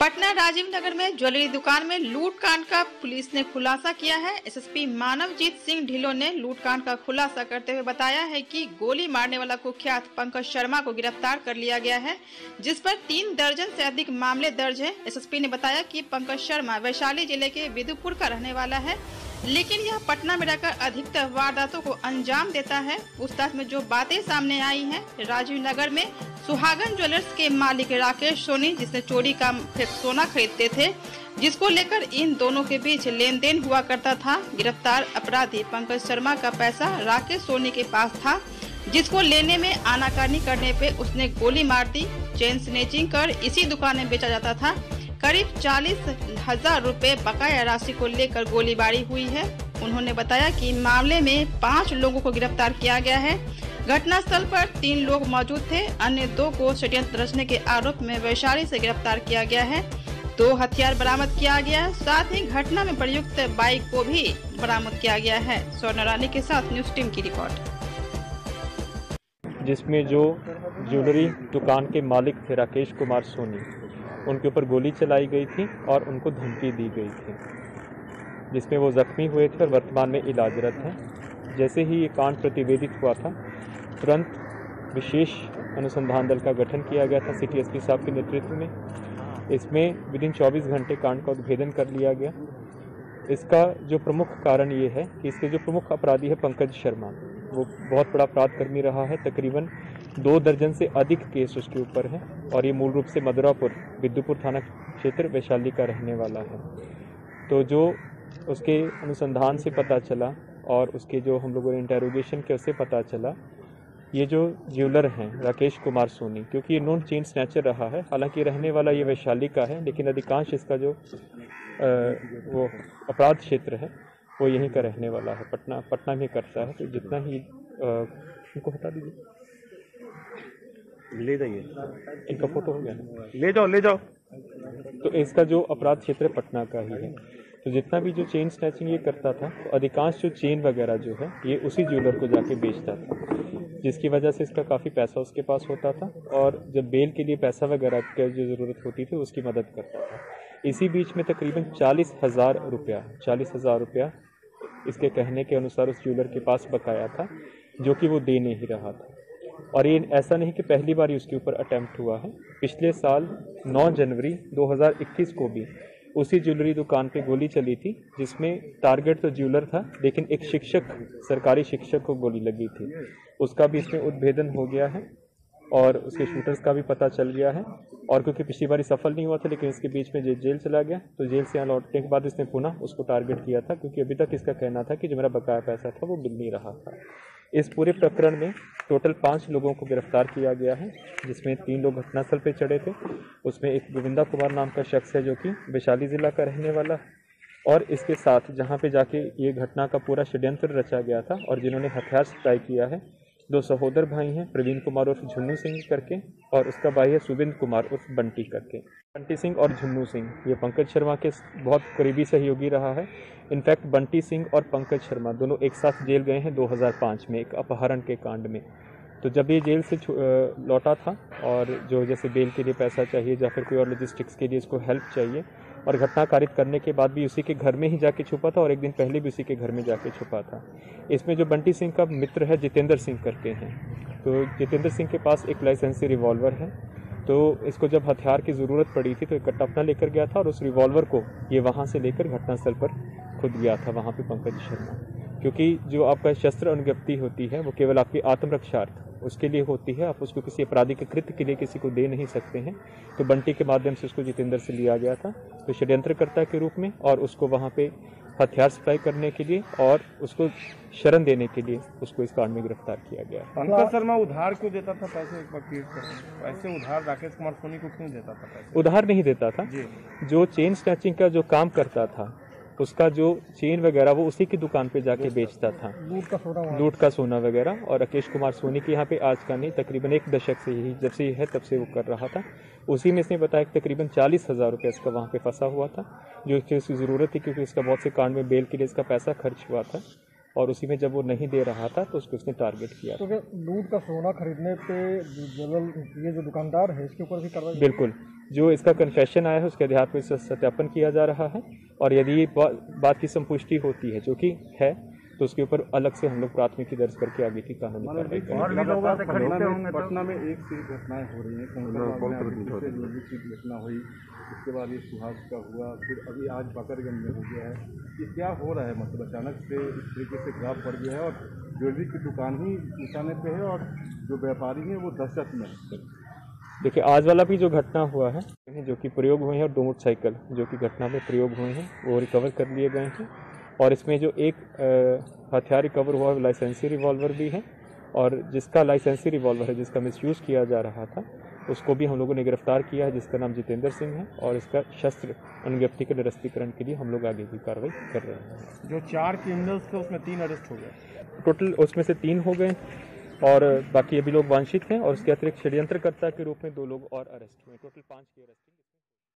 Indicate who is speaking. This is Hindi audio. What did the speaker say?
Speaker 1: पटना राजीव नगर में ज्वेलरी दुकान में लूट कांड का पुलिस ने खुलासा किया है। एसएसपी मानवजीत सिंह ढिल्लों ने लूट कांड का खुलासा करते हुए बताया है कि गोली मारने वाला कुख्यात पंकज शर्मा को गिरफ्तार कर लिया गया है, जिस पर 3 दर्जन से अधिक मामले दर्ज हैं। एसएसपी ने बताया कि पंकज शर्मा वैशाली जिले के विदुपुर का रहने वाला है, लेकिन यह पटना में रहकर अधिकतर वारदातों को अंजाम देता है। पूछताछ में जो बातें सामने आई हैं, राजीव नगर में सुहागन ज्वेलर्स के मालिक राकेश सोनी, जिसने चोरी का सोना खरीदते थे, जिसको लेकर इन दोनों के बीच लेन देन हुआ करता था। गिरफ्तार अपराधी पंकज शर्मा का पैसा राकेश सोनी के पास था, जिसको लेने में आनाकानी करने पे उसने गोली मार दी। चेन स्नेचिंग कर इसी दुकान में बेचा जाता था। करीब 40,000 रुपए बकाया राशि को लेकर गोलीबारी हुई है। उन्होंने बताया कि मामले में 5 लोगों को गिरफ्तार किया गया है। घटनास्थल पर 3 लोग मौजूद थे। अन्य 2 को षड्यंत्र रचने के आरोप में वैशाली से गिरफ्तार किया गया है। 2 हथियार बरामद किया गया है। साथ ही घटना में प्रयुक्त बाइक को भी बरामद किया गया है। स्वर्ण रानी के साथ न्यूज टीम की रिपोर्ट।
Speaker 2: जिसमें जो ज्वेलरी दुकान के मालिक थे राकेश कुमार सोनी, उनके ऊपर गोली चलाई गई थी और उनको धमकी दी गई थी, जिसमें वो जख्मी हुए थे और वर्तमान में इलाजरत हैं। जैसे ही ये कांड प्रतिवेदित हुआ था, तुरंत विशेष अनुसंधान दल का गठन किया गया था सिटी एसपी साहब के नेतृत्व में। इसमें विदिन 24 घंटे कांड का उद्भेदन कर लिया गया। इसका जो प्रमुख कारण ये है कि इसके जो प्रमुख अपराधी है पंकज शर्मा, वो बहुत बड़ा अपराध कर्मी रहा है। तकरीबन 2 दर्जन से अधिक केस उसके ऊपर है और ये मूल रूप से मदुरापुर विदुपुर थाना क्षेत्र वैशाली का रहने वाला है। तो जो उसके अनुसंधान से पता चला और उसके जो हम लोगों ने इंटेरोगेशन किया, उससे पता चला ये जो ज्वेलर हैं राकेश कुमार सोनी, क्योंकि ये नॉन चेन स्नैचर रहा है। हालांकि रहने वाला ये वैशाली का है, लेकिन अधिकांश इसका जो वो अपराध क्षेत्र है वो यहीं का रहने वाला है, पटना में करता है। तो जितना ही इनको हटा दीजिए,
Speaker 3: ले जाइए,
Speaker 2: इनका फोटो हो गया ना,
Speaker 3: ले जाओ।
Speaker 2: तो इसका जो अपराध क्षेत्र पटना का ही है। तो जितना भी जो चेन स्नैचिंग ये करता था, तो अधिकांश जो चेन वगैरह जो है ये उसी ज्वेलर को जाके बेचता था, जिसकी वजह से इसका काफ़ी पैसा उसके पास होता था और जब बेल के लिए पैसा वगैरह की जो ज़रूरत होती थी उसकी मदद करता था। इसी बीच में तकरीबन 40,000 रुपया इसके कहने के अनुसार उस ज्वेलर के पास बकाया था, जो कि वो दे नहीं रहा था। और ये ऐसा नहीं कि पहली बार उसके ऊपर अटेम्प्ट हुआ है। पिछले साल 9 जनवरी 2021 को भी उसी ज्वेलरी दुकान पे गोली चली थी, जिसमें टारगेट तो ज्वेलर था, लेकिन एक शिक्षक, सरकारी शिक्षक को गोली लगी थी। उसका भी इसमें उद्भेदन हो गया है और उसके शूटर्स का भी पता चल गया है। और क्योंकि पिछली बार सफल नहीं हुआ था, लेकिन इसके बीच में जेल चला गया, तो जेल से यहाँ लौटने के बाद इसने पुनः उसको टारगेट किया था, क्योंकि अभी तक इसका कहना था कि जो मेरा बकाया पैसा था वो मिल नहीं रहा था। इस पूरे प्रकरण में टोटल 5 लोगों को गिरफ्तार किया गया है, जिसमें 3 लोग घटनास्थल पर चढ़े थे। उसमें एक गोविंदा कुमार नाम का शख्स है, जो कि वैशाली जिला का रहने वाला है। और इसके साथ जहाँ पे जाके ये घटना का पूरा षड्यंत्र रचा गया था और जिन्होंने हथियार सप्लाई किया है, 2 सहोदर भाई हैं, प्रवीण कुमार उर्फ झुन्नू सिंह करके, और उसका भाई है सुबिंद कुमार उर्फ बंटी करके। बंटी सिंह और झुन्नू सिंह ये पंकज शर्मा के बहुत करीबी सहयोगी रहा है। इनफैक्ट बंटी सिंह और पंकज शर्मा दोनों एक साथ जेल गए हैं 2005 में एक अपहरण के कांड में। तो जब ये जेल से लौटा था और जो जैसे बेल के लिए पैसा चाहिए या फिर कोई और लॉजिस्टिक्स के लिए इसको हेल्प चाहिए, और घटना कारित करने के बाद भी उसी के घर में ही जाके छुपा था और एक दिन पहले भी उसी के घर में जाके छुपा था। इसमें जो बंटी सिंह का मित्र है जितेंद्र सिंह करके हैं, तो जितेंद्र सिंह के पास एक लाइसेंसी रिवॉल्वर है। तो इसको जब हथियार की ज़रूरत पड़ी थी तो एक कट्टा अपना लेकर गया था और उस रिवॉल्वर को ये वहाँ से लेकर घटनास्थल पर खुद गया था वहाँ पे पंकज शर्मा। क्योंकि जो आपका शस्त्र अनुज्ञप्ति होती है वो केवल आपकी आत्मरक्षार्थ उसके लिए होती है, आप उसको किसी आपराधिक कृत्य के लिए किसी को दे नहीं सकते हैं। तो बंटी के माध्यम से उसको जितेंद्र से लिया गया था, तो षड्यंत्रकर्ता के रूप में, और उसको वहाँ पे हथियार सप्लाई करने के लिए और उसको शरण देने के लिए उसको इस कांड में गिरफ्तार किया गया।
Speaker 3: पंकज शर्मा उधार क्यों देता था पैसे? एक बार क्लियर करें, वैसे उधार राकेश कुमार सोनी को क्यों देता था पैसे?
Speaker 2: उधार नहीं देता था। जो चेन स्नैचिंग का जो काम करता था, उसका जो चेन वगैरह वो उसी की दुकान पे जाके बेचता था, लूट का सोना वगैरह। और राकेश कुमार सोनी के यहाँ पे आज का नहीं, तकरीबन 1 दशक से ही, जब से ये है तब से वो कर रहा था। उसी में इसने बताया कि तकरीबन 40,000 रुपये इसका वहाँ पे फंसा हुआ था, जो इसकी ज़रूरत थी, क्योंकि इसका बहुत से कांड में बेल के लिए इसका पैसा खर्च हुआ था। और उसी में जब वो नहीं दे रहा था तो उसको उसने टारगेट किया।
Speaker 4: तो क्या लूट का सोना खरीदने पे ये जो दुकानदार है इसके ऊपर भी कार्रवाई?
Speaker 2: बिल्कुल, जो इसका कन्फेशन आया है उसके आधार पर इसका सत्यापन किया जा रहा है और यदि बात की संपुष्टि होती है, जो कि है, तो उसके ऊपर अलग से हम लोग प्राथमिकी दर्ज करके आगे की कानूनी कार्रवाई करेंगे।
Speaker 3: पटना में एक से एक घटनाएं हो रही हैं, की घटना हुई, उसके बाद ये सुहाग का हुआ, फिर अभी आज बकरगंज में हो गया है। ये क्या हो रहा है? मतलब अचानक से इस तरीके से ग्राफ बढ़ गया है और ज्वेलरी की दुकान ही निशाने पे है और जो व्यापारी हैं वो दहशत में है।
Speaker 2: देखिए, आज वाला भी जो घटना हुआ है, जो कि प्रयोग हुए हैं, और 2 मोटरसाइकिल जो कि घटना में प्रयोग हुए हैं वो रिकवर कर लिए गए हैं और इसमें जो एक हथियार रिकवर हुआ है लाइसेंसी रिवॉल्वर भी है और जिसका लाइसेंसी रिवॉल्वर है जिसका मिसयूज़ किया जा रहा था उसको भी हम लोगों ने गिरफ्तार किया है, जिसका नाम जितेंद्र सिंह है और इसका शस्त्र अनुज्ञप्ति के निरस्तीकरण के लिए हम लोग आगे की कार्रवाई कर रहे हैं।
Speaker 3: जो 4 क्रिमिनल्स थे उसमें 3 अरेस्ट हो गए,
Speaker 2: टोटल उसमें से 3 हो गए और बाकी अभी लोग वांछित हैं और उसके अतिरिक्त षड्यंत्रकर्ता के रूप में 2 लोग और अरेस्ट हुए, टोटल 5 की अरेस्ट।